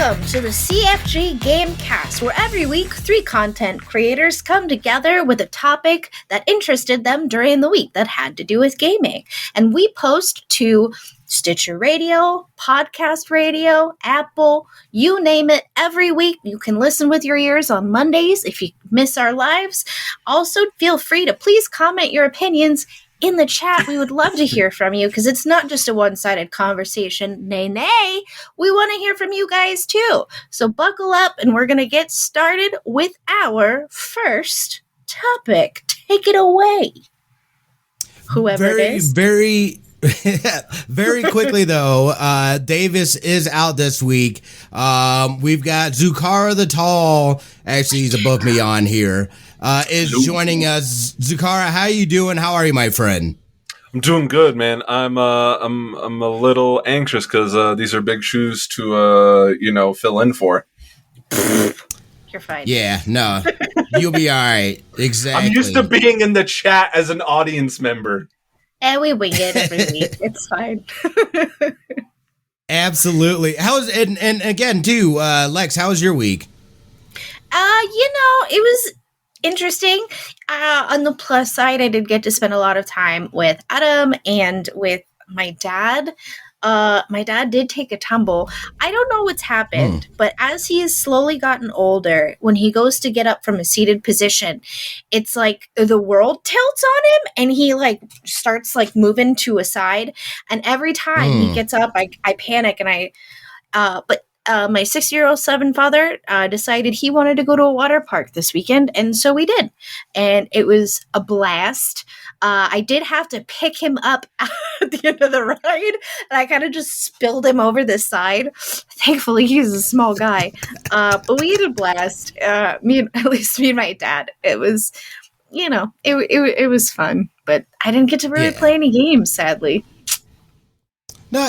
Welcome to the CFG GameCast, where every week 3 content creators come together with a topic that interested them during the week that had to do with gaming. And we post to Stitcher Radio, Podcast Radio, Apple, you name it, every week. You can listen with your ears on Mondays if you miss our lives. Also, feel free to please comment your opinions in the chat. We would love to hear from you because it's not just a one-sided conversation. Nay, we want to hear from you guys too. So buckle up and we're going to get started with our first topic. Take it away. Whoever it is. Very quickly though, Davis is out this week. We've got Zukara the Tall, actually he's above me on here, is joining us. Zukara, how you doing? How are you, my friend? I'm doing good, man. I'm a little anxious because these are big shoes to fill in for. You're fine. Yeah, no, you'll be all right. Exactly. I'm used to being in the chat as an audience member. And we wing it every week. It's fine. Absolutely. And again too, Lex, how was your week? It was interesting. On the plus side, I did get to spend a lot of time with Adam and with my dad. My dad did take a tumble. I don't know what's happened, but as he has slowly gotten older, when he goes to get up from a seated position, it's like the world tilts on him and he starts moving to a side. And every time he gets up, I panic and my 6-year-old son father decided he wanted to go to a water park this weekend, and so we did. And it was a blast. I did have to pick him up at the end of the ride, and I kind of just spilled him over the side. Thankfully, he's a small guy. But we had a blast. At least me and my dad. It was, it was fun. But I didn't get to really play any games, sadly. No,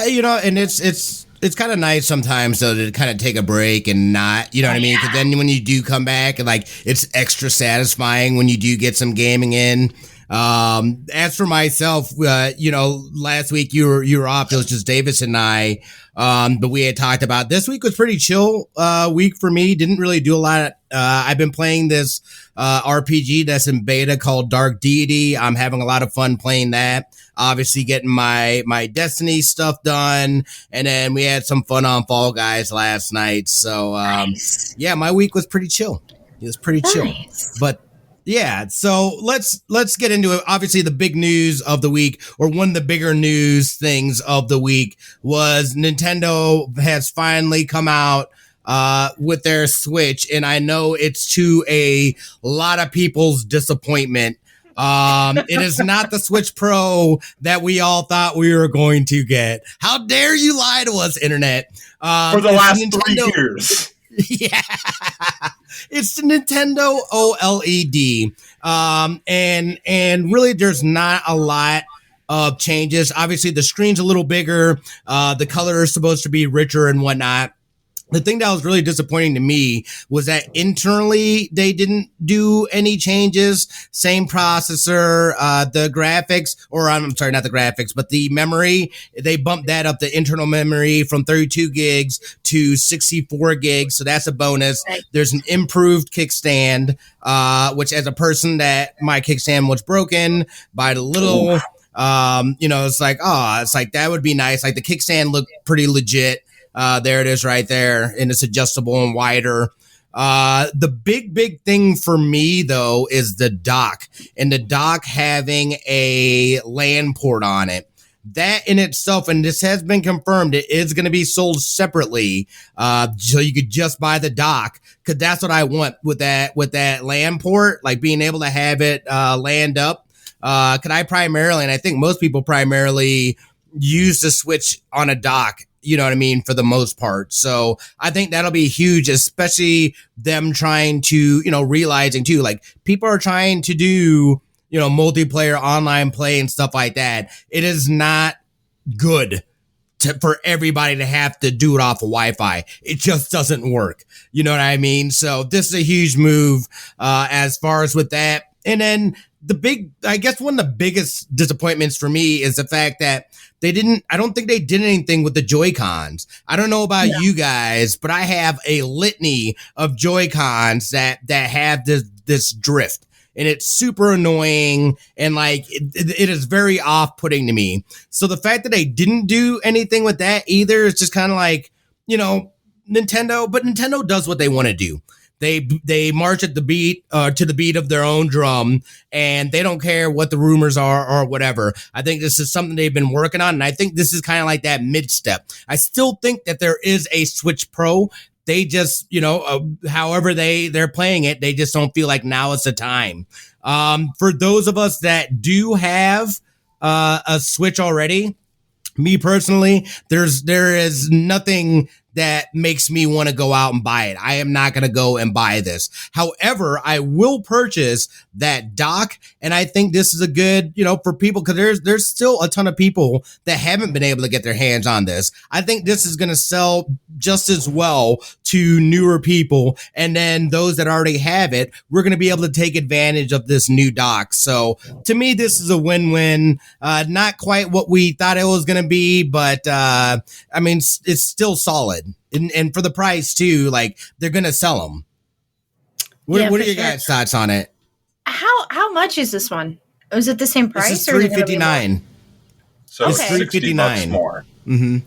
and it's kind of nice sometimes though to kind of take a break and not, what I mean? Because then when you do come back, it's extra satisfying when you do get some gaming in. As for myself, last week you were off. It was just Davis and I. But we had talked about this week was pretty chill week for me. Didn't really do a lot. I've been playing this RPG that's in beta called Dark Deity. I'm having a lot of fun playing that. Obviously getting my Destiny stuff done. And then we had some fun on Fall Guys last night. So, nice. Yeah, my week was pretty chill. It was pretty chill. But yeah, so let's get into it. Obviously, the big news of the week, or one of the bigger news things of the week, was Nintendo has finally come out with their Switch, and I know it's to a lot of people's disappointment. It is not the Switch Pro that we all thought we were going to get. How dare you lie to us, internet? For the last Nintendo 3 years. Yeah, it's the Nintendo OLED. And really there's not a lot of changes. Obviously the screen's a little bigger. The color is supposed to be richer and whatnot. The thing that was really disappointing to me was that internally they didn't do any changes. Same processor, the graphics, or I'm sorry, not the graphics, but the memory. They bumped that up, the internal memory, from 32 gigs to 64 gigs. So that's a bonus. There's an improved kickstand, which as a person that my kickstand was broken by the little, it's like that would be nice. Like the kickstand looked pretty legit. There it is right there, and it's adjustable and wider. The big thing for me, though, is the dock, and the dock having a LAN port on it. That in itself, and this has been confirmed, it is going to be sold separately, so you could just buy the dock, because that's what I want with that LAN port, like being able to have it land up. Because I primarily, and I think most people primarily, use the Switch on a dock. You know what I mean? For the most part. So I think that'll be huge, especially them trying to, realizing too, like people are trying to do, multiplayer online play and stuff like that. It is not good for everybody to have to do it off of Wi-Fi. It just doesn't work. You know what I mean? So this is a huge move, as far as with that. And then I guess one of the biggest disappointments for me is the fact that I don't think they did anything with the Joy-Cons. I don't know about you guys, but I have a litany of Joy-Cons that have this drift. And it's super annoying, and like it is very off-putting to me. So the fact that they didn't do anything with that either is just kind of like, Nintendo. But Nintendo does what they want to do. They march at the beat to the beat of their own drum, and they don't care what the rumors are or whatever. I think this is something they've been working on, and I think this is kind of like that mid step. I still think that there is a Switch Pro. They just, however they're playing it, they just don't feel like now is the time. For those of us that do have a Switch already, me personally, there is nothing that makes me want to go out and buy it. I am not going to go and buy this. However, I will purchase that dock, and I think this is a good, for people, because there's still a ton of people that haven't been able to get their hands on this. I think this is going to sell just as well to newer people, and then those that already have it, we're going to be able to take advantage of this new dock. So to me, this is a win-win. Not quite what we thought it was going to be, but I mean, it's still solid. And for the price too, like they're gonna sell them. What are your guys' thoughts on it? How much is this one? Was it the same price? This is $359. So it's $359 more. Mm-hmm.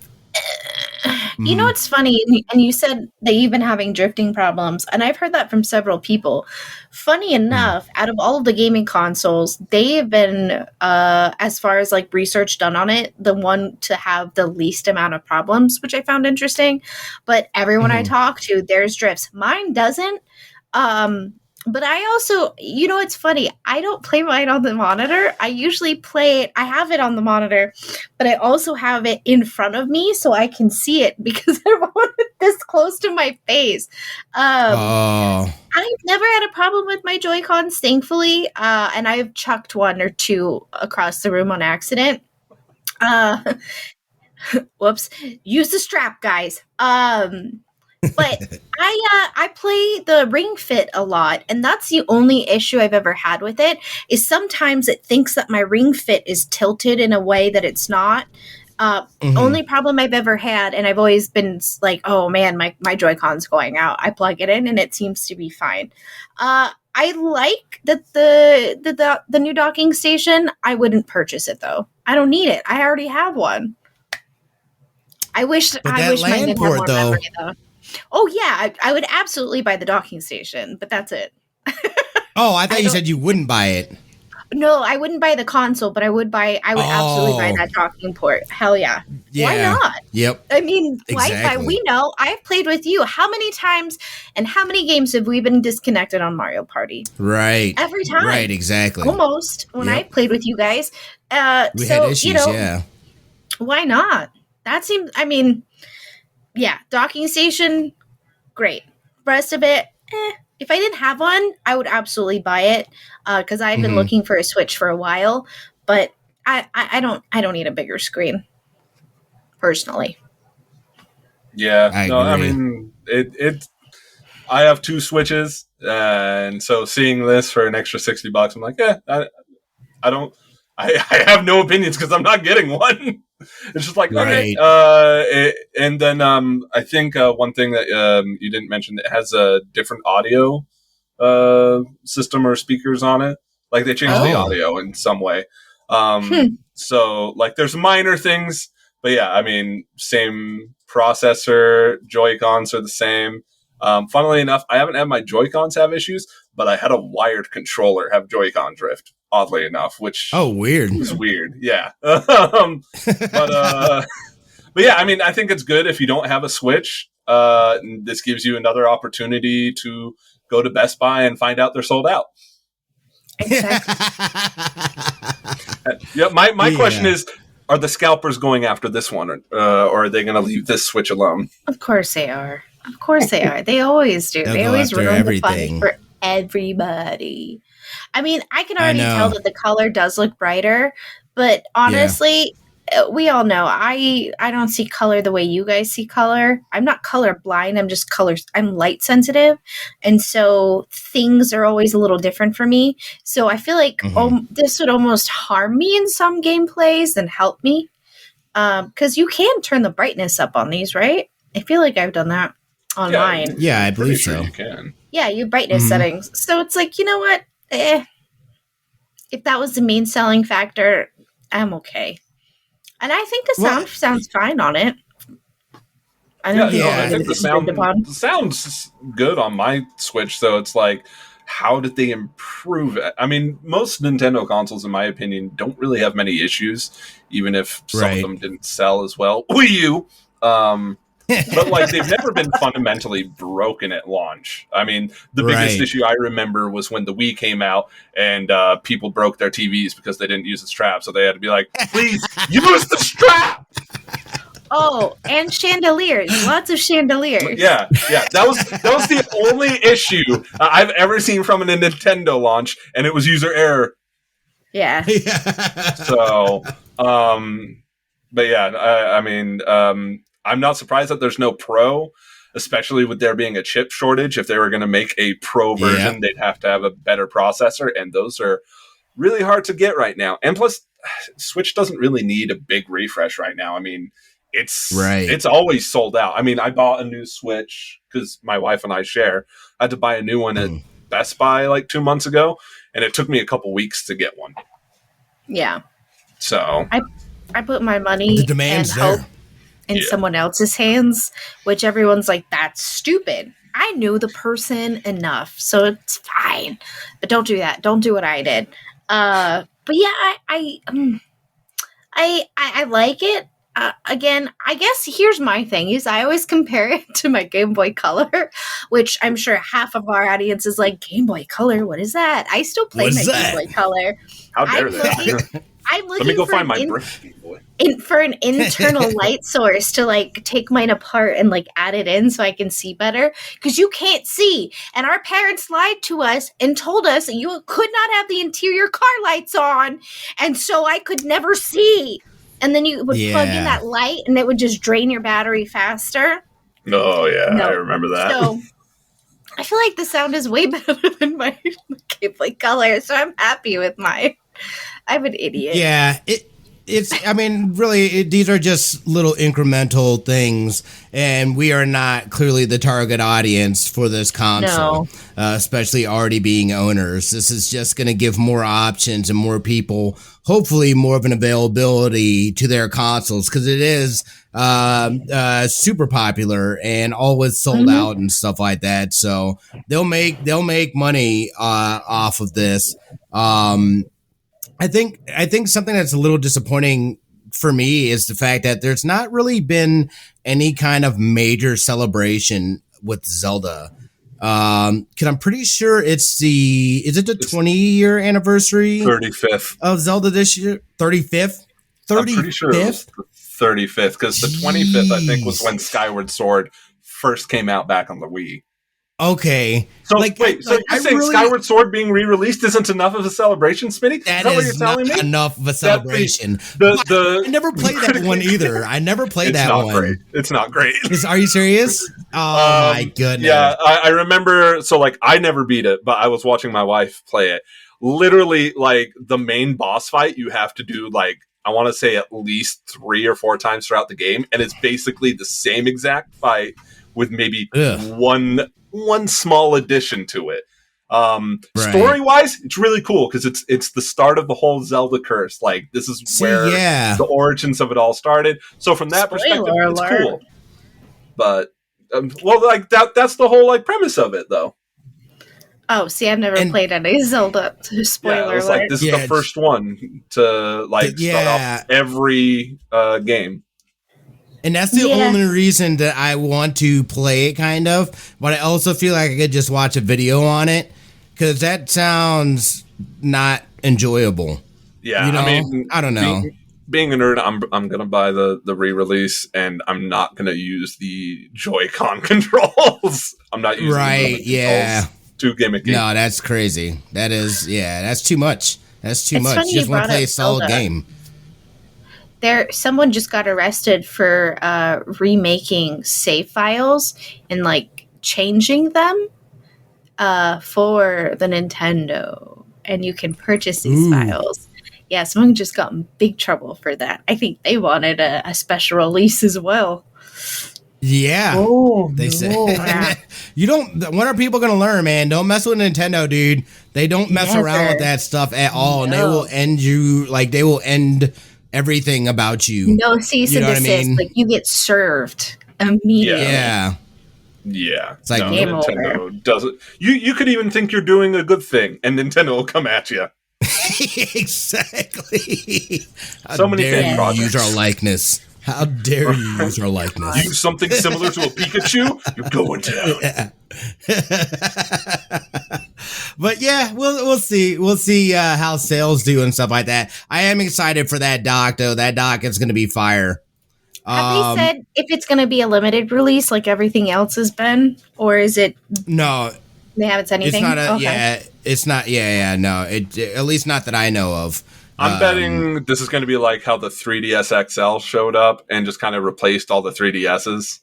You know, it's funny, and you said that you've been having drifting problems, and I've heard that from several people. Funny enough, out of all of the gaming consoles, they have been, as far as like research done on it, the one to have the least amount of problems, which I found interesting. But everyone I talk to, there's drifts. Mine doesn't. But I also, it's funny. I don't play mine on the monitor. I usually play it. I have it on the monitor, but I also have it in front of me so I can see it because I want it this close to my face. I've never had a problem with my Joy-Cons, thankfully. And I've chucked one or two across the room on accident. Whoops. Use the strap, guys. But I play the Ring Fit a lot, and that's the only issue I've ever had with it, is sometimes it thinks that my Ring Fit is tilted in a way that it's not. Only problem I've ever had, and I've always been like, oh man, my Joy-Con's going out. I plug it in and it seems to be fine. I like that the new docking station. I wouldn't purchase it though. I don't need it. I already have one. I wish mine had more memory though. Oh, yeah, I would absolutely buy the docking station, but that's it. Oh, I thought you said you wouldn't buy it. No, I wouldn't buy the console, but I would absolutely buy that docking port. Hell yeah. Why not? Yep. I mean, exactly. We know. I've played with you. How many times and how many games have we been disconnected on Mario Party? Right. Every time. Right, exactly. Almost, when I played with you guys. We had issues, yeah. Why not? That seems, yeah, docking station, great. Rest of it, if I didn't have one, I would absolutely buy it because I've been looking for a Switch for a while. But I don't need a bigger screen, personally. Yeah, I mean it. I have two Switches, and so seeing this for an extra $60, I'm like, I don't. I have no opinions because I'm not getting one. It's just like, right. Okay. And then I think one thing that you didn't mention, it has a different audio system or speakers on it. Like they changed the audio in some way. So like there's minor things, but yeah, I mean, same processor, Joy-Cons are the same. Funnily enough, I haven't had my Joy-Cons have issues, but I had a wired controller have Joy-Con drift. Oddly enough, which weird. Is weird, yeah. But yeah, I mean, I think it's good if you don't have a Switch. This gives you another opportunity to go to Best Buy and find out they're sold out. Exactly. Yeah, my question is: are the scalpers going after this one, or are they going to leave this Switch alone? Of course they are. Of course they are. They always do. They always ruin the fun for everybody. I mean, I can already tell that the color does look brighter, but honestly, we all know I don't see color the way you guys see color. I'm not color blind. I'm just I'm light sensitive, and so things are always a little different for me. So I feel like this would almost harm me in some gameplays than help me, because you can turn the brightness up on these, right? I feel like I've done that on mine. Yeah, I believe so. You can. Yeah, you brightness settings. So it's like, you know what? If that was the main selling factor, I'm okay. And I think the sound sounds fine on it. I think the sound's good on my Switch, so it's like, how did they improve it? I mean, most Nintendo consoles, in my opinion, don't really have many issues, even if some of them didn't sell as well. Wii U! But like, they've never been fundamentally broken at launch. I mean, the biggest issue I remember was when the Wii came out and people broke their TVs because they didn't use the strap, so they had to be like, please use the strap! Oh, and chandeliers. Lots of chandeliers. Yeah. That was the only issue I've ever seen from a Nintendo launch, and it was user error. Yeah. So, but yeah, I mean, I'm not surprised that there's no Pro, especially with there being a chip shortage. If they were going to make a Pro version, they'd have to have a better processor, and those are really hard to get right now. And plus, Switch doesn't really need a big refresh right now. I mean, it's always sold out. I mean, I bought a new Switch because my wife and I share. I had to buy a new one at Best Buy like 2 months ago, and it took me a couple weeks to get one. Yeah. So I put my money and hope in someone else's hands, which everyone's like, that's stupid. I knew the person enough, so it's fine. But don't do that. Don't do what I did. But yeah, I like it. Again, I guess here's my thing is I always compare it to my Game Boy Color, which I'm sure half of our audience is like, Game Boy Color, what is that? I still play Game Boy Color. How dare they? I'm looking Let me go find my brick Game Boy. For an internal light source to like take mine apart and like add it in so I can see better, because you can't see. And our parents lied to us and told us that you could not have the interior car lights on, and so I could never see. And then you would plug in that light, and it would just drain your battery faster. Oh, yeah. No. I remember that. So I feel like the sound is way better than my Game Boy Color, so I'm happy with mine. I'm an idiot. Yeah, it's. I mean, really, these are just little incremental things, and we are not clearly the target audience for this console, especially already being owners. This is just going to give more options and more people, hopefully, more of an availability to their consoles, because it is super popular and always sold out and stuff like that. So they'll make money off of this. I think something that's a little disappointing for me is the fact that there's not really been any kind of major celebration with Zelda. Cause I'm pretty sure is it the 20-year anniversary? 35th of Zelda this year? 35th? 35th? I'm pretty sure it was the 35th, because the 25th, I think, was when Skyward Sword first came out back on the Wii. Okay. So wait, so you're saying Skyward Sword being re-released isn't enough of a celebration, Smitty? That is not enough of a celebration. I never played that one either. I never played that one. Great. It's not great. Are you serious? Oh my goodness. Yeah, I remember, so like I never beat it, but I was watching my wife play it. Literally, like the main boss fight, you have to do like, I want to say at least 3 or 4 times throughout the game, and it's basically the same exact fight with maybe one small addition to it. Story-wise, it's really cool because it's the start of the whole Zelda curse. Like, this is where the origins of it all started. So from that perspective, it's cool. But that's the whole like premise of it, though. Oh, see, I've never played any Zelda. Spoiler alert. Like, this is the first one to start off every game. And that's the only reason that I want to play it, kind of. But I also feel like I could just watch a video on it, because that sounds not enjoyable. Yeah, you know? I mean, I don't know. Being a nerd, I'm gonna buy the re-release, and I'm not gonna use the Joy-Con controls. I'm not using controls. Too gimmicky. No, that's crazy. That is, that's too much. That's too much. You just want to play a solid game. Someone just got arrested for remaking save files and like changing them for the Nintendo, and you can purchase these files. Yeah, someone just got in big trouble for that. I think they wanted a special release as well. Yeah. Oh, they no. said you don't. When are people gonna learn, man? Don't mess with Nintendo, dude. They don't mess around with that stuff at all, and they will end you. Like they will end everything about you. No cease and desist. I mean? Like you get served immediately. Yeah. It's like Nintendo doesn't. You could even think you're doing a good thing, and Nintendo will come at you. Exactly. So many fan projects. Use our likeness. How dare you use our likeness? Use something similar to a Pikachu, you're going down. But yeah, we'll see. We'll see how sales do and stuff like that. I am excited for that dock, though. That dock is going to be fire. Have they said if it's going to be a limited release like everything else has been, or is it? No, they haven't said anything. It's not it's not. No, at least not that I know of. I'm betting this is going to be like how the 3DS XL showed up and just kind of replaced all the 3DSs.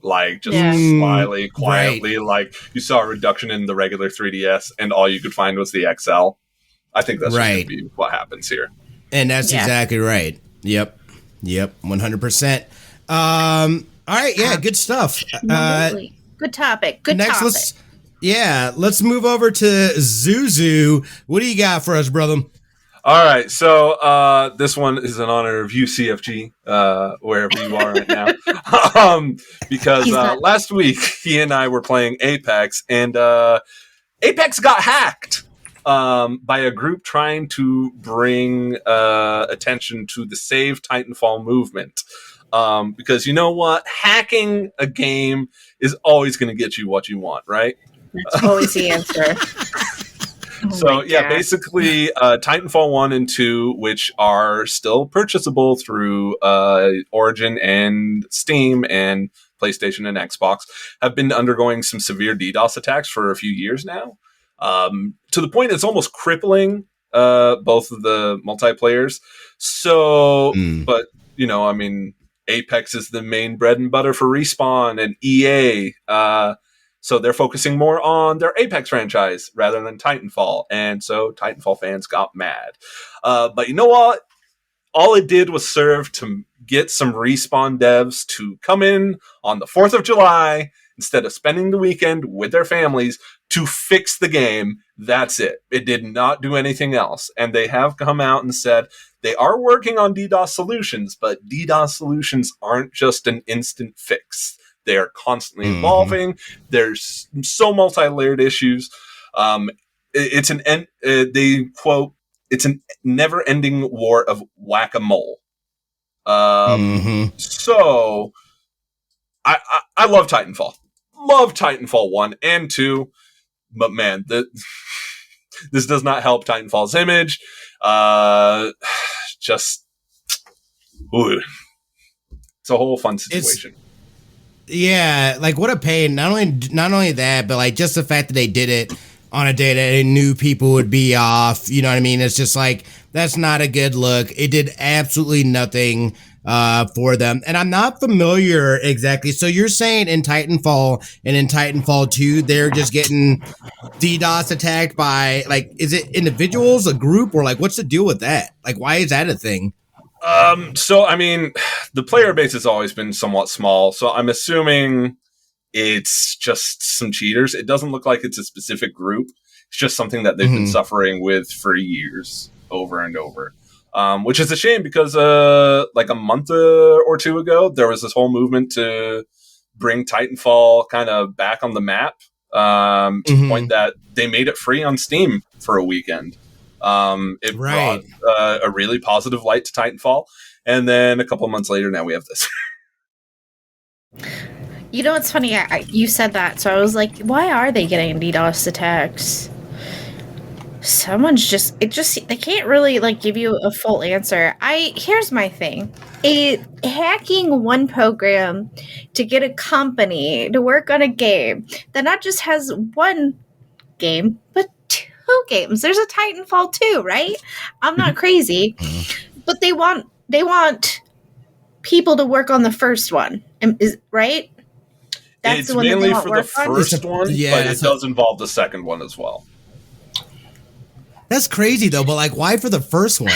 Like, just quietly, right. like you saw a reduction in the regular 3DS and all you could find was the XL. I think that's going to be what happens here. And that's exactly right. Yep, 100%. All right, good stuff. Good topic. Good next, topic. Let's move over to Zuzu. What do you got for us, brother? All right, so this one is in honor of you, CFG, wherever you are right now. Because last week, he and I were playing Apex, and Apex got hacked by a group trying to bring attention to the Save Titanfall movement. Because you know what? Hacking a game is always going to get you what you want, right? That's always the answer. Basically, Titanfall 1 and 2, which are still purchasable through Origin and Steam and PlayStation and Xbox, have been undergoing some severe DDoS attacks for a few years now. To the point it's almost crippling both of the multiplayers. So, but, Apex is the main bread and butter for Respawn and EA. So they're focusing more on their Apex franchise rather than Titanfall. And so Titanfall fans got mad. But you know what? All it did was serve to get some Respawn devs to come in on the 4th of July instead of spending the weekend with their families to fix the game. That's it. It did not do anything else. And they have come out and said they are working on DDoS solutions, but DDoS solutions aren't just an instant fix. They are constantly evolving. There's so multi-layered issues. It's they quote, it's a never-ending war of whack-a-mole. So I love Titanfall. Love Titanfall 1 and 2. But man, this does not help Titanfall's image. It's a whole fun situation. Yeah, like what a pain. Not only that, but like just the fact that they did it on a day that they knew people would be off. You know what I mean? It's just like that's not a good look. It did absolutely nothing for them. And I'm not familiar exactly. So you're saying in Titanfall and in Titanfall 2, they're just getting DDoS attacked by like, is it individuals, a group, or like what's the deal with that? Like, why is that a thing? So, I mean, the player base has always been somewhat small, so I'm assuming it's just some cheaters. It doesn't look like it's a specific group. It's just something that they've been suffering with for years, over and over. Which is a shame because, like a month or two ago, there was this whole movement to bring Titanfall kind of back on the map, to the point that they made it free on Steam for a weekend. It brought a really positive light to Titanfall, and then a couple of months later, now we have this. You know what's funny? You said that, so I was like, why are they getting DDoS attacks? They can't really like give you a full answer. Here's my thing. Hacking one program to get a company to work on a game that not just has one game, but two games. There's a Titanfall 2, right? I'm not crazy. But they want they want people to work on the first one. Is right? That's It's the one that they mainly want for the work on. first one, but it does involve the second one as well. That's crazy though, but like, why for the first one?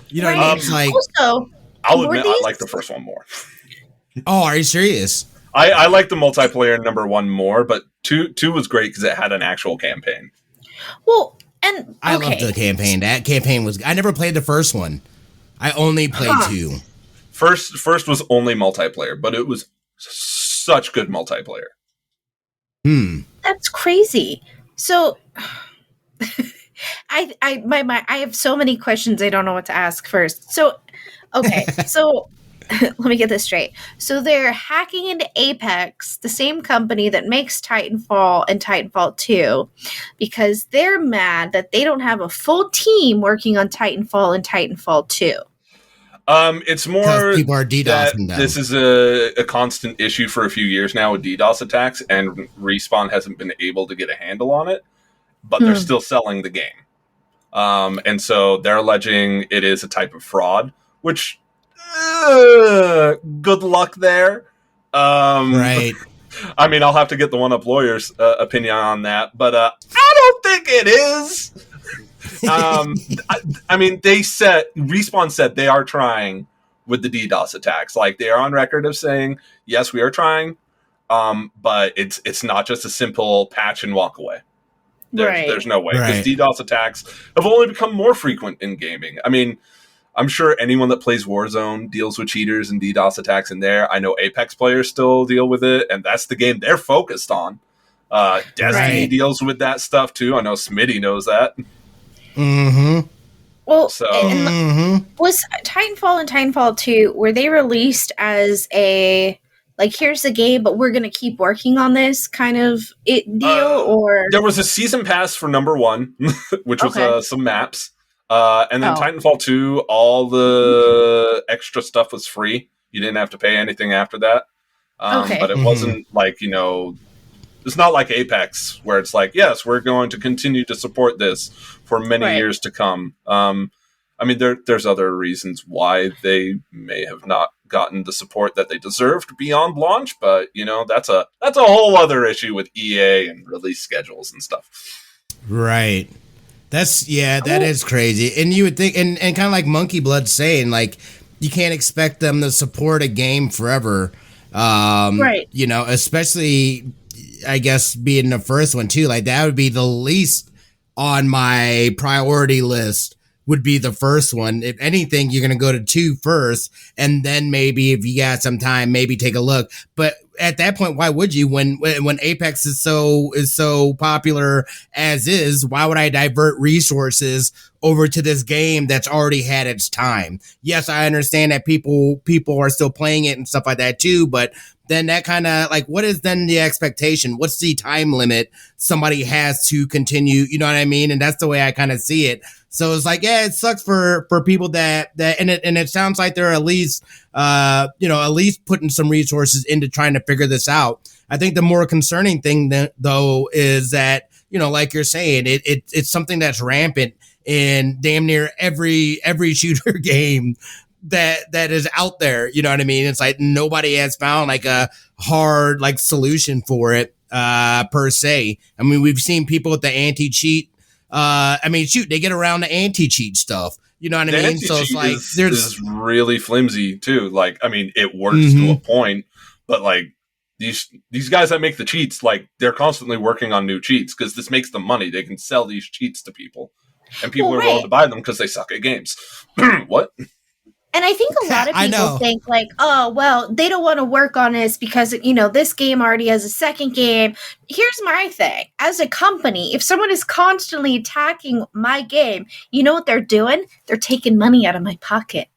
You know what I mean? It's like, also, I'll admit I like the first one more. Oh, are you serious? I like the multiplayer number one more, but two was great because it had an actual campaign. Well, and I loved the campaign. That campaign was. I never played the first one. I only played two. First was only multiplayer, but it was such good multiplayer. That's crazy. So, I have so many questions. I don't know what to ask first. So, okay, so let me get this straight. So they're hacking into Apex, the same company that makes Titanfall and Titanfall 2, because they're mad that they don't have a full team working on Titanfall and Titanfall 2. It's more people are DDoSing them. This is a constant issue for a few years now with DDoS attacks, and Respawn hasn't been able to get a handle on it, but they're still selling the game. And so they're alleging it is a type of fraud, which good luck there. Right. I mean, I'll have to get the One Up Lawyer's opinion on that, but I don't think it is. I mean, Respawn said they are trying with the DDoS attacks. Like, they are on record of saying, yes, we are trying, but it's not just a simple patch and walk away. There's no way, because DDoS attacks have only become more frequent in gaming. I mean, I'm sure anyone that plays Warzone deals with cheaters and DDoS attacks in there. I know Apex players still deal with it, and that's the game they're focused on. Destiny deals with that stuff too. I know Smitty knows that. Well, was Titanfall and Titanfall 2, were they released as a, like, here's the game, but we're going to keep working on this kind of deal? Or there was a season pass for number one, which was some maps. And then Titanfall 2, all the extra stuff was free. You didn't have to pay anything after that. But it wasn't like, it's not like Apex where it's like, yes, we're going to continue to support this for many years to come. I mean, there's other reasons why they may have not gotten the support that they deserved beyond launch, but that's a whole other issue with EA and release schedules and stuff. Right. That is crazy. And you would think, and kind of like Monkey Blood saying, like, you can't expect them to support a game forever. Especially, I guess, being the first one too. Like, that would be the least on my priority list, would be the first one. If anything, you're going to go to 2 first, and then maybe if you got some time, maybe take a look. But at that point, why would you? When Apex is so popular as is, why would I divert resources over to this game that's already had its time? Yes, I understand that people are still playing it and stuff like that too, but then that kind of, like, what is then the expectation? What's the time limit somebody has to continue? You know what I mean? And that's the way I kind of see it. So it's like, yeah, it sucks for people that and it sounds like they're at least putting some resources into trying to figure this out. I think the more concerning thing though is that, like you're saying, it's something that's rampant in damn near every shooter game that is out there. You know what I mean? It's like nobody has found like a hard like solution for it per se. I mean, we've seen people with the anti-cheat. They get around the anti-cheat stuff. You know what I mean? So it's like there's really flimsy too. Like, I mean, it works to a point, but like these guys that make the cheats, like, they're constantly working on new cheats because this makes them money. They can sell these cheats to people, and people are willing to buy them because they suck at games. What? And I think a lot of people think like, oh, well, they don't want to work on this because, this game already has a second game. Here's my thing. As a company, if someone is constantly attacking my game, you know what they're doing? They're taking money out of my pocket.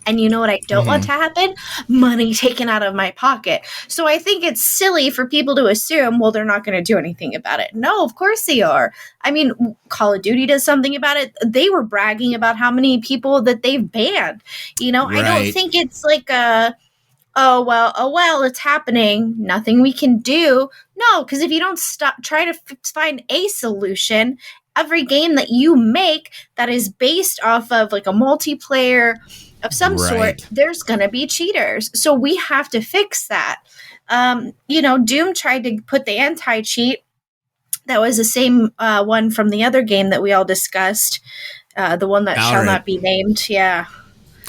And you know what I don't want to happen? Money taken out of my pocket. So I think it's silly for people to assume, well, they're not going to do anything about it. No, of course they are. I mean, Call of Duty does something about it. They were bragging about how many people that they've banned. I don't think it's like oh well, it's happening. Nothing we can do. No, because if you don't try to find a solution, every game that you make that is based off of like a multiplayer of some sort, there's going to be cheaters. So we have to fix that. Doom tried to put the anti-cheat. That was the same one from the other game that we all discussed. The one that shall not be named. Yeah.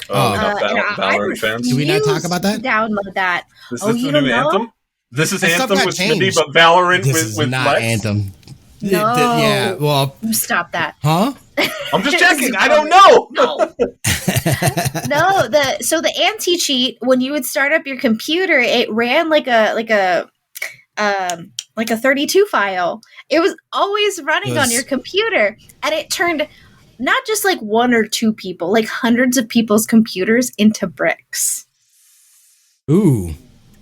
Valorant fans. Do we not talk about that? Download that. Is this the new Anthem? This is Anthem with Smitty, but Valorant with not Lex? Anthem. No. Well, stop that. Huh? I'm just checking. I don't know. No. The anti-cheat, when you would start up your computer, it ran like a 32 file. It was always running on your computer, and it turned not just like one or two people, like hundreds of people's computers into bricks. Ooh.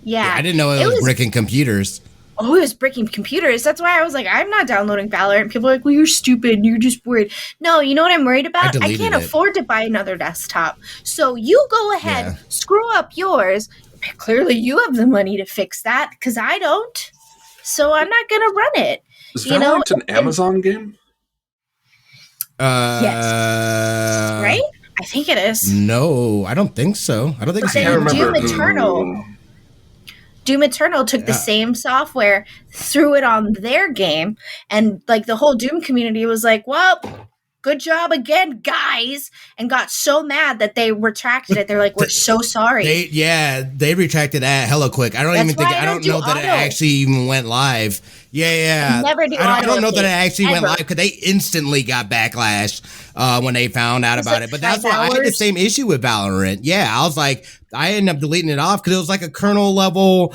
Yeah. I didn't know it was bricking computers. Oh, it was bricking computers. That's why I was like, I'm not downloading Valorant. People are like, well, you're stupid. You're just worried. No, you know what I'm worried about? I can't afford to buy another desktop. So you go ahead, screw up yours. Clearly, you have the money to fix that because I don't. So I'm not going to run it. Is Valorant an Amazon game? Yes. Right? I think it is. No, I don't think so. I don't think so. Doom Eternal took the same software, threw it on their game, and like the whole Doom community was like, well, good job again, guys, and got so mad that they retracted it. They're like, we're so sorry. They retracted that hella quick. I don't know that it actually even went live. Yeah. I don't know that it actually went live because they instantly got backlash when they found out about it. But that's why I had the same issue with Valorant. Yeah, I was like, I ended up deleting it off because it was like a kernel level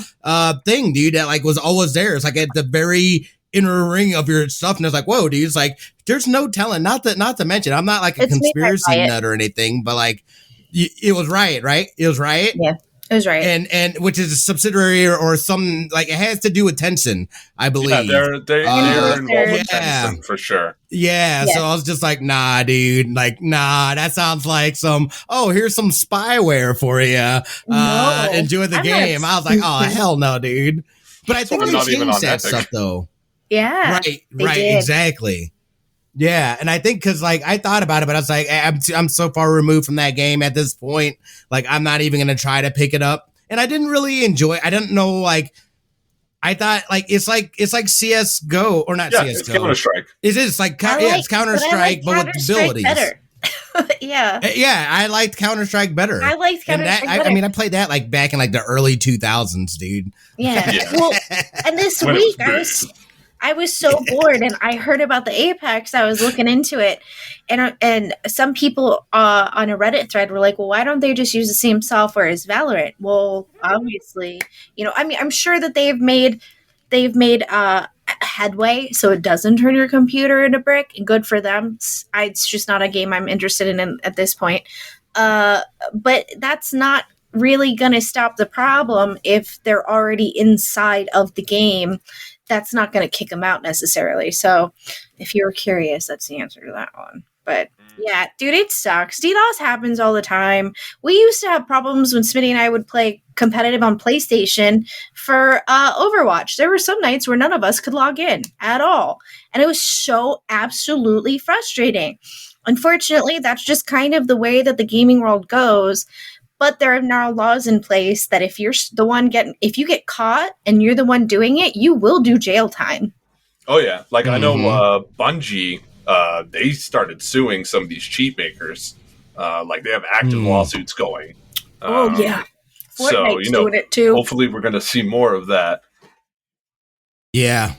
thing, dude, that like was always there. It's like at the very inner ring of your stuff, and it's like, whoa, dude, it's like there's no telling. Not to mention, I'm not like a conspiracy nut or anything, but like it was Riot, right? It was Riot. Yeah. It was Riot. And which is a subsidiary or some, like, it has to do with Tencent, I believe. Yeah, they're involved with Tencent for sure. Yeah, so I was just like, nah, dude. Like, nah, that sounds like here's some spyware for you. Enjoy the game. I was like, oh, hell no, dude. But I think they changed that stuff, though. Yeah. Right, exactly. Yeah, and I think because like I thought about it, but I was like, I'm so far removed from that game at this point. Like, I'm not even gonna try to pick it up, and I didn't really enjoy. I didn't know, like, I thought like it's like CS:GO or not CS:GO. It's Counter Strike. It's like it's Counter Strike, but with abilities. Better. Yeah, I liked Counter Strike better. I liked Counter Strike better. I mean, I played that like back in like the early 2000s, dude. Yeah. Well, and this week I was so bored, and I heard about the Apex. I was looking into it, and some people on a Reddit thread were like, "Well, why don't they just use the same software as Valorant?" Well, obviously, I mean, I'm sure that they've made headway, so it doesn't turn your computer into brick. Good for them. It's just not a game I'm interested in at this point. But that's not really going to stop the problem if they're already inside of the game. That's not going to kick them out necessarily. So if you're curious, that's the answer to that one. But yeah, dude, it sucks. DDoS happens all the time. We used to have problems when Smitty and I would play competitive on PlayStation for Overwatch. There were some nights where none of us could log in at all. And it was so absolutely frustrating. Unfortunately, that's just kind of the way that the gaming world goes. But there are now laws in place that if you're the one if you get caught and you're the one doing it, you will do jail time. Oh yeah, like I know Bungie, they started suing some of these cheat makers. Like they have active lawsuits going. Yeah, Fortnite's doing it too. Hopefully, we're going to see more of that. Yeah,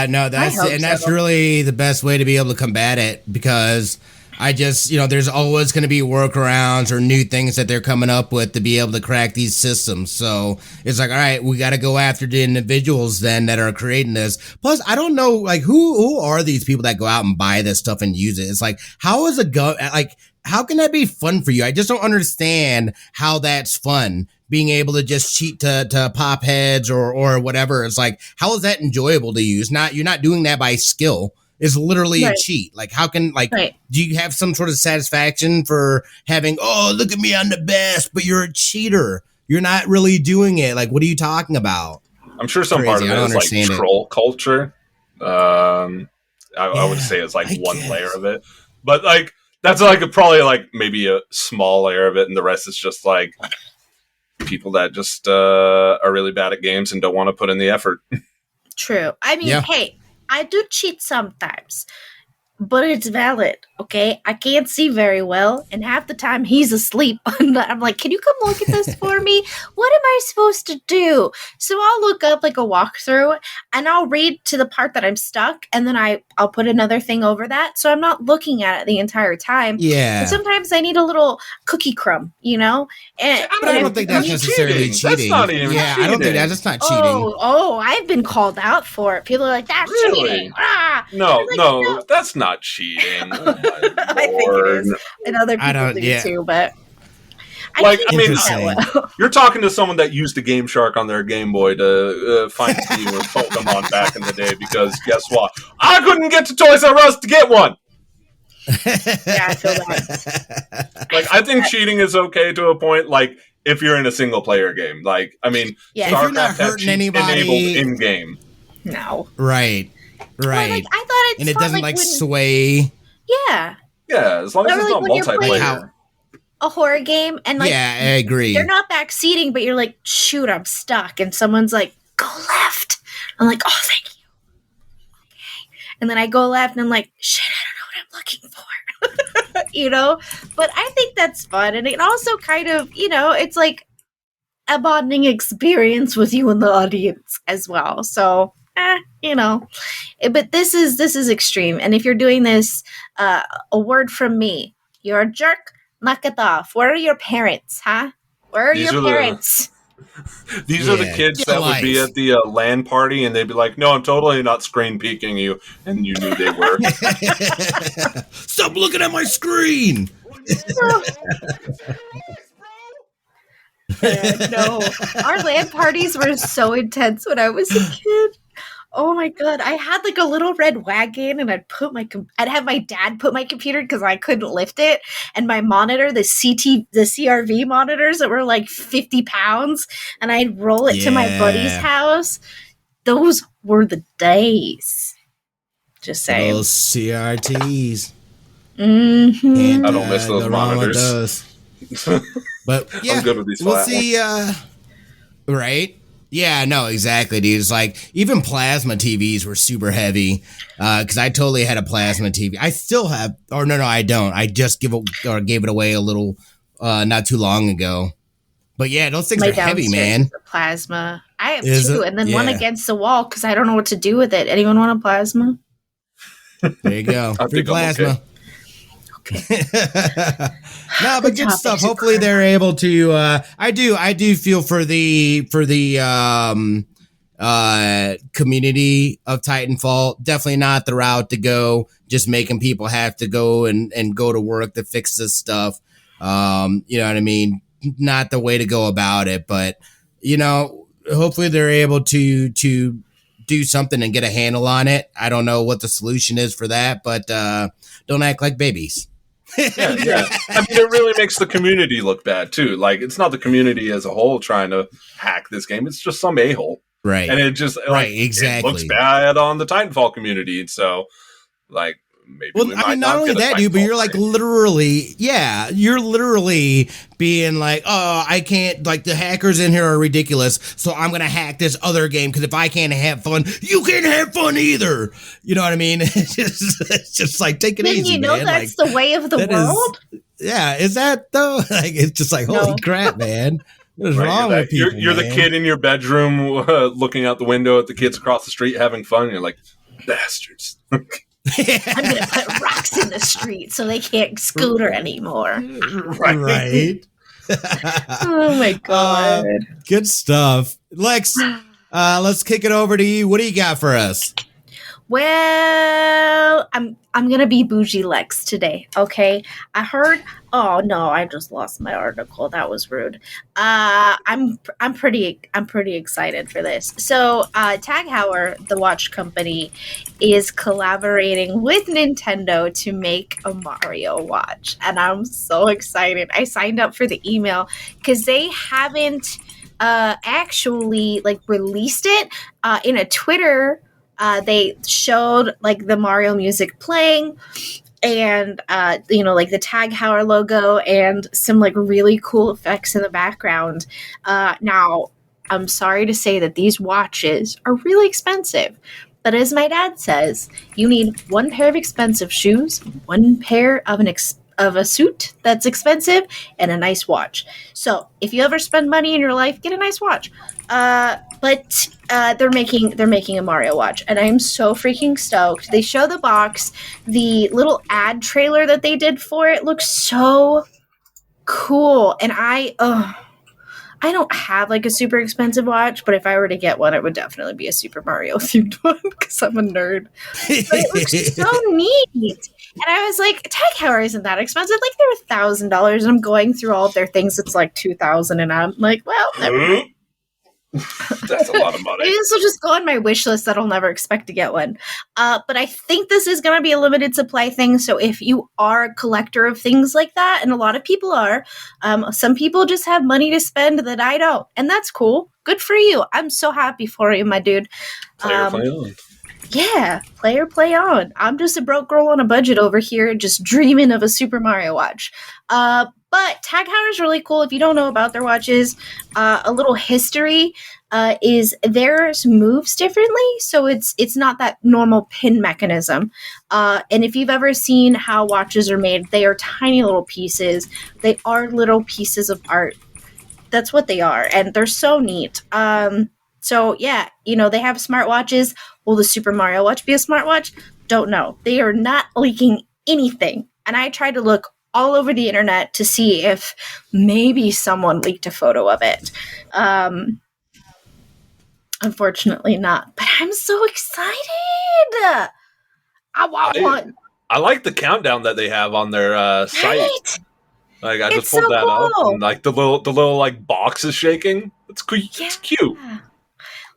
no, that's really the best way to be able to combat it because. I just, there's always going to be workarounds or new things that they're coming up with to be able to crack these systems. So it's like, all right, we got to go after the individuals then that are creating this. Plus, I don't know, like, who are these people that go out and buy this stuff and use it? It's like, how is how can that be fun for you? I just don't understand how that's fun. Being able to just cheat to pop heads or whatever. It's like, how is that enjoyable to use? You're not doing that by skill. Is literally a cheat. Like, how can, do you have some sort of satisfaction for having, look at me, I'm the best, but you're a cheater. You're not really doing it. Like, what are you talking about? I'm sure some part of it is like troll culture. I would say it's like one layer of it. But like, That's like probably like maybe a small layer of it, and the rest is just like people that just are really bad at games and don't want to put in the effort. True. I mean, hey, I do cheat sometimes, but it's valid, okay? I can't see very well, and half the time he's asleep. I'm like, can you come look at this for me? What am I supposed to do? So I'll look up like a walkthrough, and I'll read to the part that I'm stuck, and then I'll put another thing over that, so I'm not looking at it the entire time. Yeah. But sometimes I need a little cookie crumb, you know? And, but I don't think that's necessarily cheating. That's not even cheating. I don't think that's not cheating. Oh, I've been called out for it. People are like, that's cheating. Ah! No, that's not cheating. Oh I think it is. And other people do too, but you're talking to someone that used a Game Shark on their Game Boy to find Steam or Pokemon back in the day because guess what? I couldn't get to Toys R Us to get one. Yeah, I feel that. Like, I think cheating is okay to a point. Like, if you're in a single player game, like, I mean, if you're not hurting anybody enabled in game. No. Right. Well, like, I thought it's and it doesn't like sway. Yeah. Yeah, as long as it's not multiplayer. A horror game, and like, yeah, I agree. You're not backseating, but you're like, shoot, I'm stuck, and someone's like, go left. I'm like, oh, thank you. Okay, and then I go left, and I'm like, shit, I don't know what I'm looking for, you know. But I think that's fun, and it also kind of, you know, it's like a bonding experience with you and the audience as well. So, you know, but this is extreme, and if you're doing this, a word from me, you're a jerk. Knock it off. Where are your parents, huh? Where are your parents? These are the kids that would be at the LAN party, and they'd be like, no, I'm totally not screen peeking you. And you knew they were. Stop looking at my screen. No. Our LAN parties were so intense when I was a kid. Oh my god! I had like a little red wagon, and I'd have my dad put my computer because I couldn't lift it, and my monitor, the CRV monitors that were like 50 pounds, and I'd roll it to my buddy's house. Those were the days. Just saying. Those CRTs. Mm-hmm. I don't miss those monitors. But yeah, I'm good with these. We'll see. Right. Yeah, no, exactly, dude. It's like even plasma TVs were super heavy because I totally had a plasma TV. I still have, or no, I don't. I just gave it away a little not too long ago. But yeah, those things are heavy, man. Plasma. I have two, and then one against the wall because I don't know what to do with it. Anyone want a plasma? There you go. Free plasma. Okay. No, but good stuff. Hopefully they're able to I do feel for the community of Titanfall. Definitely not the route to go, just making people have to go and go to work to fix this stuff. You know what I mean? Not the way to go about it, but you know, hopefully they're able to do something and get a handle on it. I don't know what the solution is for that, but don't act like babies. Yeah. I mean, it really makes the community look bad too. Like, it's not the community as a whole trying to hack this game; it's just some a-hole, right? And it just exactly it looks bad on the Titanfall community. So, like, maybe not only that, dude, but you're like literally being like, oh, I can't, like, the hackers in here are ridiculous, so I'm gonna hack this other game because if I can't have fun, you can't have fun either. You know what I mean? It's just like, take it easy, you know, man. That's like, the way of the world. Is that though? Like, it's just like, holy crap, man. What is wrong with people? You're the kid in your bedroom looking out the window at the kids across the street having fun. And you're like, bastards. I'm gonna put rocks in the street so they can't scooter anymore. Right. Oh my god. Good stuff. Lex, let's kick it over to you. What do you got for us? Well, I'm gonna be bougie Lex today, okay? I heard. Oh no, I just lost my article. That was rude. I'm pretty excited for this. So, Tag Heuer, the watch company, is collaborating with Nintendo to make a Mario watch, and I'm so excited. I signed up for the email because they haven't actually like released it in a Twitter. They showed like the Mario music playing, and like the Tag Heuer logo and some like really cool effects in the background. Now, I'm sorry to say that these watches are really expensive. But as my dad says, you need one pair of expensive shoes, one pair of of a suit that's expensive, and a nice watch. So if you ever spend money in your life, get a nice watch. But they're making a Mario watch, and I'm so freaking stoked. They show the box, the little ad trailer that they did for it looks so cool, and I don't have like a super expensive watch, but if I were to get one, it would definitely be a Super Mario themed one because I'm a nerd. But it looks so neat. And I was like, Tag Heuer isn't that expensive. Like they're $1,000. And I'm going through all of their things. It's like $2,000. And I'm like, well, never mind. That's a lot of money. This will just go on my wish list that I'll never expect to get one. But I think this is going to be a limited supply thing. So if you are a collector of things like that, and a lot of people are, some people just have money to spend that I don't. And that's cool. Good for you. I'm so happy for you, my dude. Play on. Yeah, play on. I'm just a broke girl on a budget over here, just dreaming of a Super Mario watch. But Tag Heuer is really cool. If you don't know about their watches, a little history is theirs moves differently, so it's not that normal pin mechanism. And if you've ever seen how watches are made, they are tiny little pieces. They are little pieces of art. That's what they are, and they're so neat. So yeah, they have smartwatches. Will the Super Mario watch be a smartwatch? Don't know. They are not leaking anything. And I tried to look all over the internet to see if maybe someone leaked a photo of it. Unfortunately not. But I'm so excited. I want one. I like the countdown that they have on their site. Right? Like I just pulled that up, and like the little like box is shaking. It's cool. Yeah. It's cute.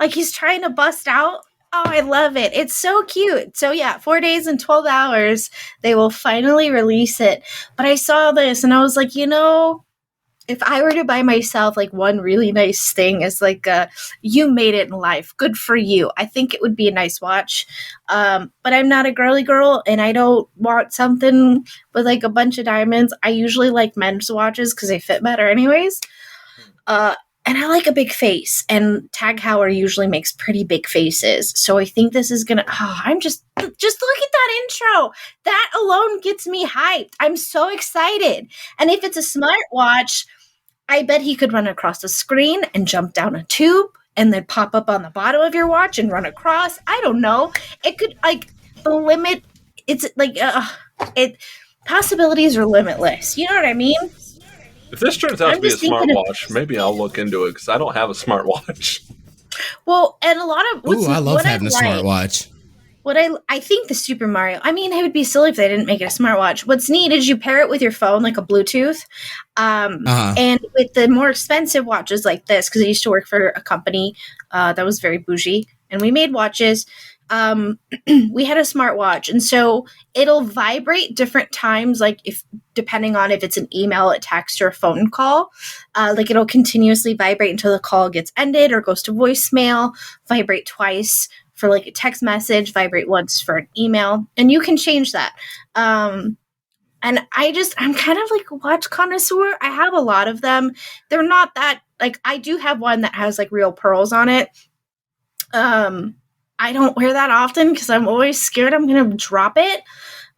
Like he's trying to bust out. Oh, I love it. It's so cute. So yeah, 4 days and 12 hours, they will finally release it. But I saw this and I was like, if I were to buy myself like one really nice thing as like you made it in life, good for you. I think it would be a nice watch. But I'm not a girly girl and I don't want something with like a bunch of diamonds. I usually like men's watches because they fit better anyways. And I like a big face, and Tag Heuer usually makes pretty big faces. So I think this is going to, I'm just look at that intro. That alone gets me hyped. I'm so excited. And if it's a smartwatch, I bet he could run across the screen and jump down a tube and then pop up on the bottom of your watch and run across. I don't know. It could like the limit. It's like, possibilities are limitless. You know what I mean? If this turns out to be a smartwatch, maybe I'll look into it because I don't have a smartwatch. Well, and a lot of I love having a smartwatch. What I think the Super Mario, I mean, it would be silly if they didn't make it a smartwatch. What's neat is you pair it with your phone, like a Bluetooth. And with the more expensive watches like this, because I used to work for a company that was very bougie, and we made watches. We had a smartwatch, and so it'll vibrate different times, like if depending on if it's an email, a text, or a phone call. Like it'll continuously vibrate until the call gets ended or goes to voicemail, vibrate twice for like a text message, vibrate once for an email, and you can change that. And I'm kind of like a watch connoisseur. I have a lot of them. They're not that, like, I do have one that has like real pearls on it. I don't wear that often because I'm always scared I'm going to drop it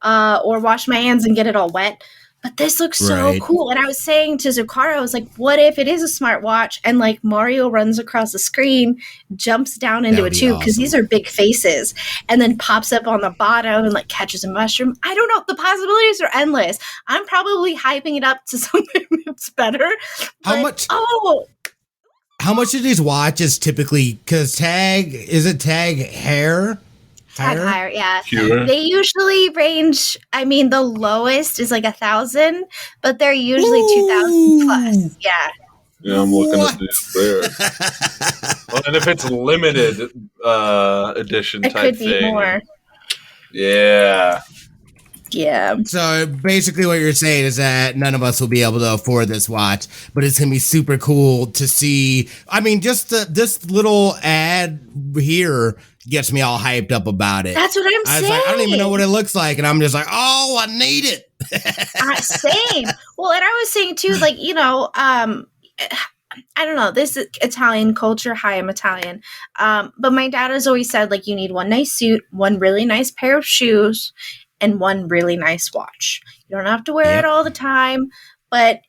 or wash my hands and get it all wet. But this looks so cool. And I was saying to Zukara, I was like, what if it is a smartwatch and like Mario runs across the screen, jumps down into a tube because these are big faces, and then pops up on the bottom and like catches a mushroom. I don't know. The possibilities are endless. I'm probably hyping it up to something that's better. How much are these watches typically? Because Tag Heuer? Tag Heuer, yeah. Sure. They usually range, I mean, the lowest is like 1,000, but they're usually 2,000 plus. Yeah. Yeah, I'm looking at these there. Well, and if it's limited edition it type could be thing. more. Yeah. Yeah. So basically what you're saying is that none of us will be able to afford this watch, but it's going to be super cool to see. I mean, just this little ad here gets me all hyped up about it. That's what I'm I was saying. like, I don't even know what it looks like. And I'm just like, oh, I need it. Same. Well, and I was saying too, like, I don't know, this is Italian culture. Hi, I'm Italian. But my dad has always said, like, you need one nice suit, one really nice pair of shoes, and one really nice watch. You don't have to wear it all the time, but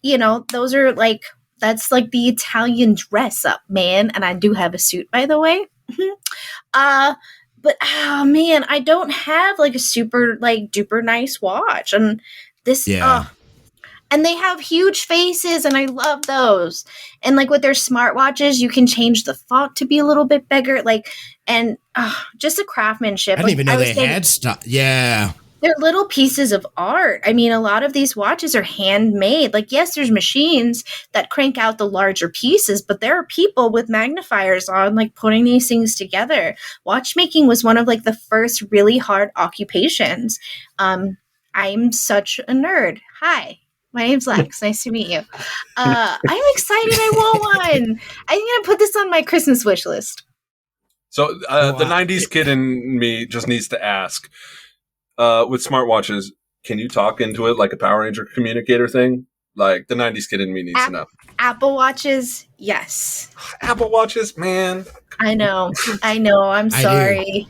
those are like, that's like the Italian dress up, man. And I do have a suit, by the way. But oh man, I don't have like a super like duper nice watch, and this and they have huge faces, and I love those. And like with their smartwatches, you can change the font to be a little bit bigger, like, and just the craftsmanship. I didn't even know they had stuff. Yeah. They're little pieces of art. I mean, a lot of these watches are handmade. Like, yes, there's machines that crank out the larger pieces, but there are people with magnifiers on, like, putting these things together. Watchmaking was one of, like, the first really hard occupations. I'm such a nerd. Hi, my name's Lex. Nice to meet you. I'm excited. I want one. I'm going to put this on my Christmas wish list. So the 90s kid in me just needs to ask, with smartwatches, can you talk into it like a Power Ranger communicator thing? Like, the 90s kid in me needs to know. Apple Watches, yes. Apple Watches, man. I know. I'm sorry.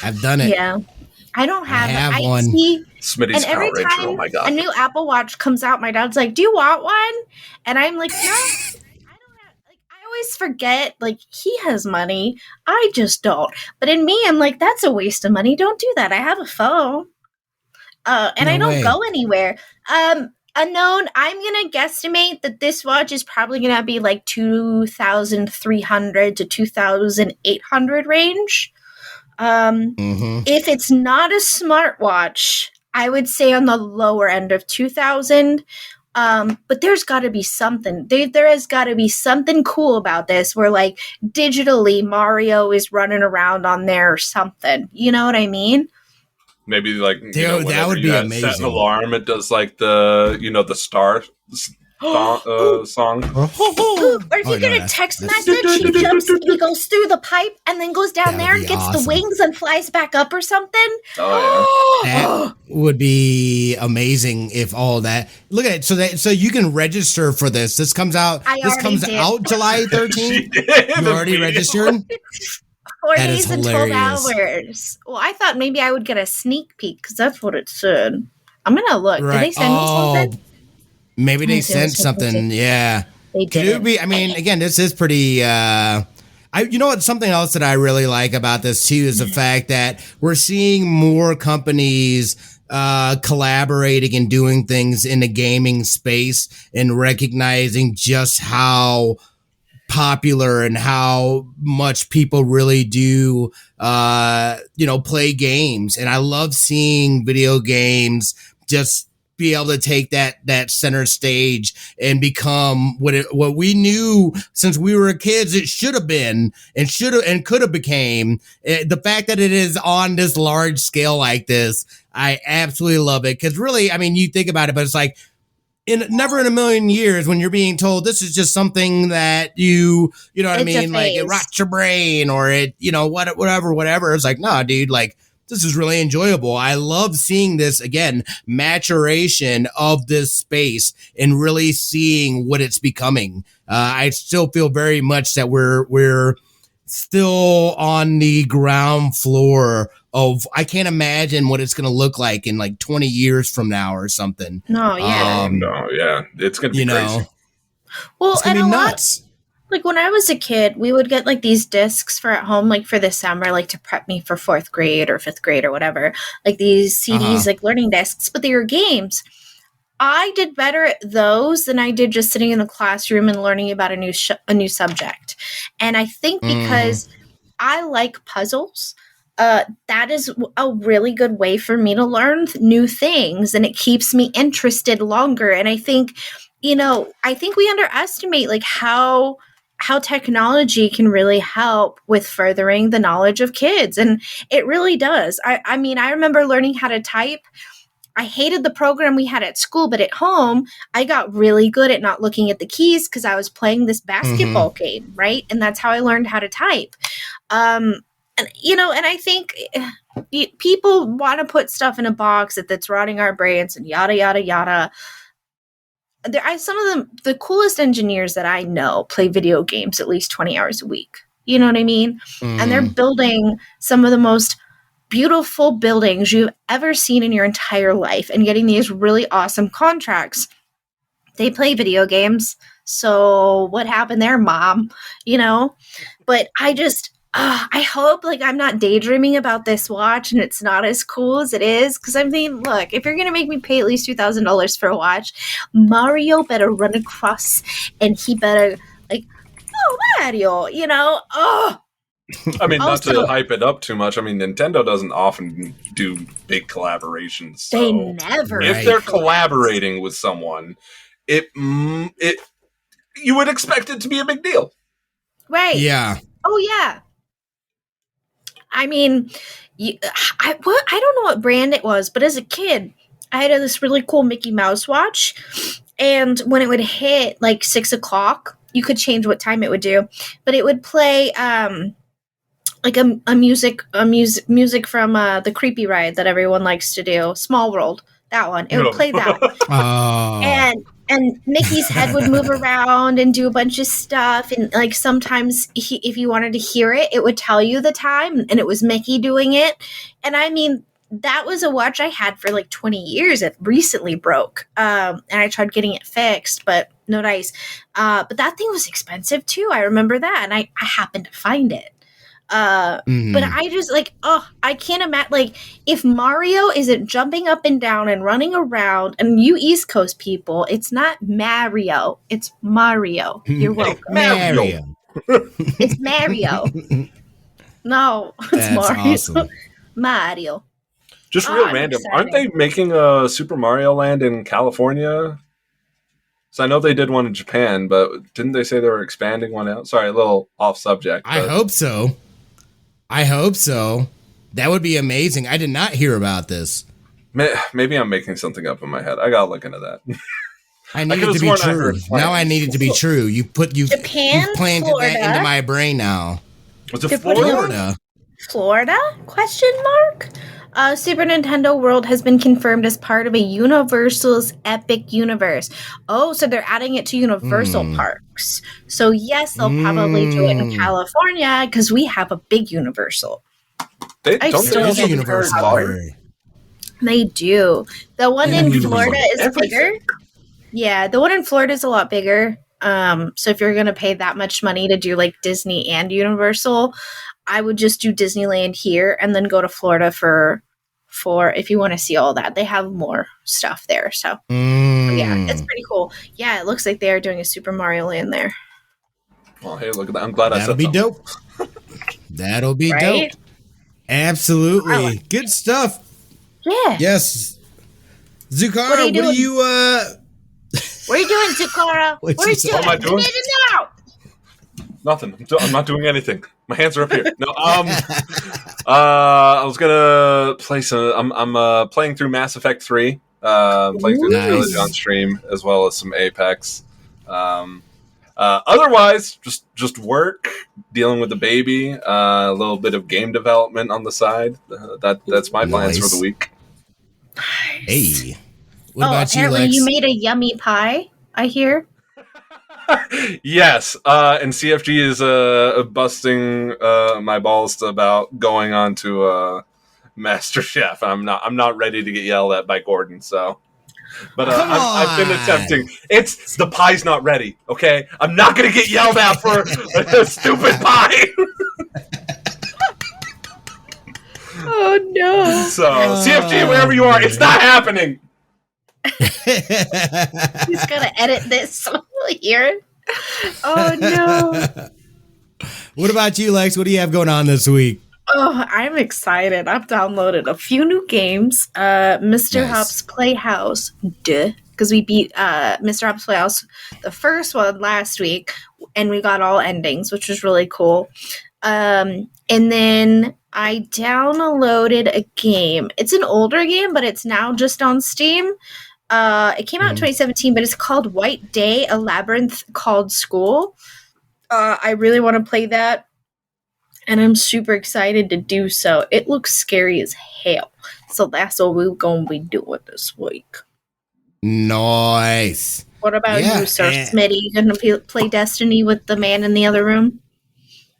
I've done it. Yeah. I don't have I one. See, Smitty's and every Power Ranger, time oh my God. a new Apple Watch comes out, my dad's like, do you want one? And I'm like, no, I don't have, like, I always forget, like, he has money. I just don't. But in me, I'm like, that's a waste of money. Don't do that. I have a phone. And I don't go anywhere. Unknown, I'm going to guesstimate that this watch is probably going to be like 2,300 to 2,800 range. If it's not a smartwatch, I would say on the lower end of 2,000. But there's got to be something. There has got to be something cool about this where, like, digitally Mario is running around on there or something. You know what I mean? Maybe like that would be amazing. Set an alarm. It does like the the star song. Or if you get a text message, he goes through the pipe and then goes down there and gets the wings and flies back up or something. Oh yeah, that would be amazing if all that. Look at it. So you can register for this. This comes out. This comes out July 13th. You already registered. 4 days and 12 hours. Well, I thought maybe I would get a sneak peek because that's what it said. I'm gonna look. Right. Did they send me something? Maybe they sent something. Yeah, they did. I mean, again, this is pretty. You know what? Something else that I really like about this too is the fact that we're seeing more companies collaborating and doing things in the gaming space and recognizing just how popular and how much people really do play games. And I love seeing video games just be able to take that center stage and become what we knew since we were kids it should have been and could have became. The fact that it is on this large scale like this, I absolutely love it, because really, I mean, you think about it, but it's like never in a million years when you're being told this is just something that you know what I mean, like it rots your brain or it, whatever. It's like, nah, dude, like this is really enjoyable. I love seeing this again, maturation of this space and really seeing what it's becoming. I still feel very much that we're still on the ground floor of, I can't imagine what it's going to look like in like 20 years from now or something. No, yeah. It's going to be crazy. Well, it's going to be nuts. Like when I was a kid, we would get like these discs for at home, like for the summer, like to prep me for 4th grade or 5th grade or whatever, like these CDs, like learning discs, but they were games. I did better at those than I did just sitting in the classroom and learning about a new subject. And I think because I like puzzles, that is a really good way for me to learn new things, and it keeps me interested longer. And I think, we underestimate like how technology can really help with furthering the knowledge of kids. And it really does. I mean, I remember learning how to type. I hated the program we had at school, but at home, I got really good at not looking at the keys because I was playing this basketball game, right? And that's how I learned how to type. And I think people want to put stuff in a box that's rotting our brains and yada yada yada. Some of the coolest engineers that I know play video games at least 20 hours a week. You know what I mean? And they're building some of the most beautiful buildings you've ever seen in your entire life and getting these really awesome contracts. They play video games. So what happened there, Mom? But I hope I'm not daydreaming about this watch and it's not as cool as it is. Because look, if you're going to make me pay at least $2,000 for a watch, Mario better run across and he better Mario, I mean, not to hype it up too much. I mean, Nintendo doesn't often do big collaborations. So they never. If they're collaborating with someone, you would expect it to be a big deal, right? Yeah. Oh yeah. I mean, I don't know what brand it was, but as a kid, I had this really cool Mickey Mouse watch, and when it would hit 6 o'clock, you could change what time it would do, but it would play music from the creepy ride that everyone likes to do, Small World. That one. It would play that. Oh. And Mickey's head would move around and do a bunch of stuff. And sometimes if you wanted to hear it, it would tell you the time, and it was Mickey doing it. And I mean, that was a watch I had for 20 years. It recently broke. And I tried getting it fixed, but no dice. But that thing was expensive too. I remember that. And I happened to find it. But I just I can't imagine if Mario isn't jumping up and down and running around, and you East Coast people, it's not Mario, it's Mario. You're welcome. Mario. It's Mario. No, it's Mario. Awesome. Mario. Just real random. Exciting. Aren't they making a Super Mario Land in California? So I know they did one in Japan, but didn't they say they were expanding one out? Sorry, a little off subject. I hope so. That would be amazing. I did not hear about this. Maybe I'm making something up in my head. I gotta look into that. I need it to be true. Now I need it to be true. You've planted that into my brain now. Was it Florida? Florida? Question mark? Super Nintendo World has been confirmed as part of a Universal's Epic Universe. Oh, so they're adding it to Universal Parks. So yes, they'll probably do it in California because we have a big Universal. They use Universal. They do. The one in Florida is bigger. Yeah, the one in Florida is a lot bigger. So if you're going to pay that much money to do Disney and Universal, I would just do Disneyland here and then go to Florida for if you want to see all that. They have more stuff there. So yeah, it's pretty cool. Yeah, it looks like they are doing a Super Mario Land there. Well, hey, look at that. I'm glad That'll be dope. That'll be dope. Absolutely. Good stuff. Yeah. Yes. Zukara, what are you doing, Zukara? What am I doing? Nothing. I'm not doing anything. My hands are up here. No. I was gonna play some. I'm playing through Mass Effect 3. Playing through the trilogy on stream, as well as some Apex. Otherwise, just work, dealing with the baby, a little bit of game development on the side. That's my plans for the week. Nice. Hey, what about you, Lex? You made a yummy pie, I hear. Yes, and CFG is busting my balls about going on to Master Chef. I'm not ready to get yelled at by Gordon. So, but I've been attempting. It's the pie's not ready. Okay, I'm not gonna get yelled at for a stupid pie. Oh no! So CFG, wherever you are, it's not happening. He's gonna edit this here. Oh no! What about you, Lex? What do you have going on this week? Oh, I'm excited. I've downloaded a few new games. Mr. Hop's Playhouse, because we beat Mr. Hop's Playhouse, the first one last week, and we got all endings, which was really cool. And then I downloaded a game. It's an older game, but it's now just on Steam. It came out in 2017, but it's called White Day, a labyrinth called School. I really want to play that, and I'm super excited to do so. It looks scary as hell. So that's what we're going to be doing this week. Nice. What about you, Sir Smitty? You going to play Destiny with the man in the other room?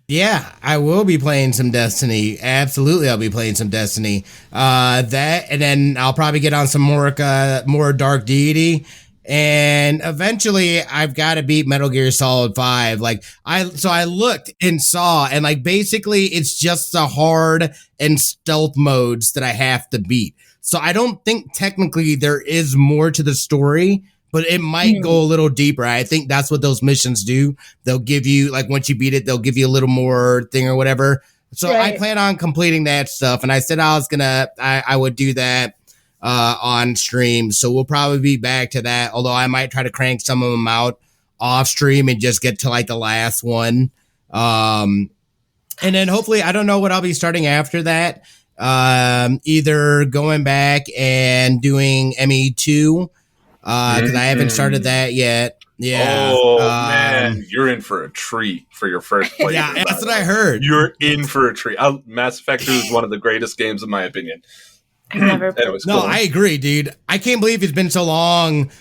Yeah, I will be playing some Destiny. Absolutely, I'll be playing some Destiny. That, and then I'll probably get on some more Dark Deity. And eventually, I've got to beat Metal Gear Solid 5. I looked and saw, and basically, it's just the hard and stealth modes that I have to beat. So I don't think technically there is more to the story, but it might go a little deeper. I think that's what those missions do. They'll give you, once you beat it, they'll give you a little more thing or whatever. So I plan on completing that stuff. And I said I would do that on stream. So we'll probably be back to that. Although I might try to crank some of them out off stream and just get to the last one. And then hopefully, I don't know what I'll be starting after that. Either going back and doing ME2. Because I haven't started that yet. Yeah. Oh, man. You're in for a treat for your first playthrough. Yeah, that's what I heard. You're in for a treat. Mass Effect 2 is one of the greatest games, in my opinion. I've never played it. No, cool. I agree, dude. I can't believe it's been so long,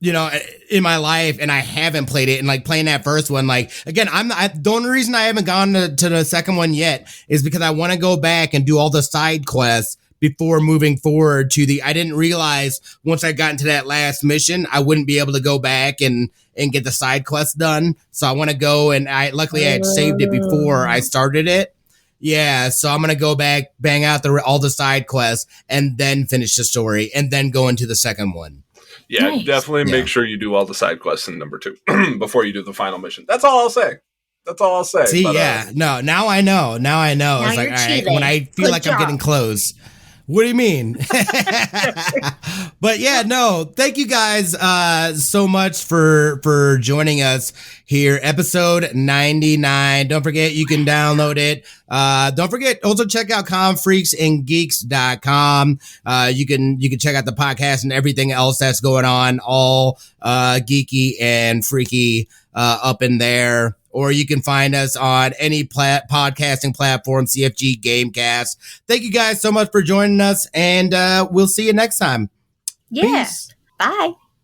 in my life, and I haven't played it. And playing that first one, again, the only reason I haven't gone to the second one yet is because I want to go back and do all the side quests before moving forward to I didn't realize once I got into that last mission, I wouldn't be able to go back and get the side quest done. So I want to go, and luckily I had saved it before I started it. Yeah. So I'm going to go back, bang out all the side quests, and then finish the story, and then go into the second one. Yeah, nice. Definitely make sure you do all the side quests in number 2 before you do the final mission. That's all I'll say. See, but, no, now I know. Now it's when I feel job. I'm getting close. What do you mean? But yeah, no, thank you guys so much for joining us here. Episode 99. Don't forget, you can download it. Don't forget, also check out comfreaksandgeeks.com. You can check out the podcast and everything else that's going on, all geeky and freaky up in there. Or you can find us on any podcasting platform, CFG GameCast. Thank you guys so much for joining us, and we'll see you next time. Yeah. Peace. Bye.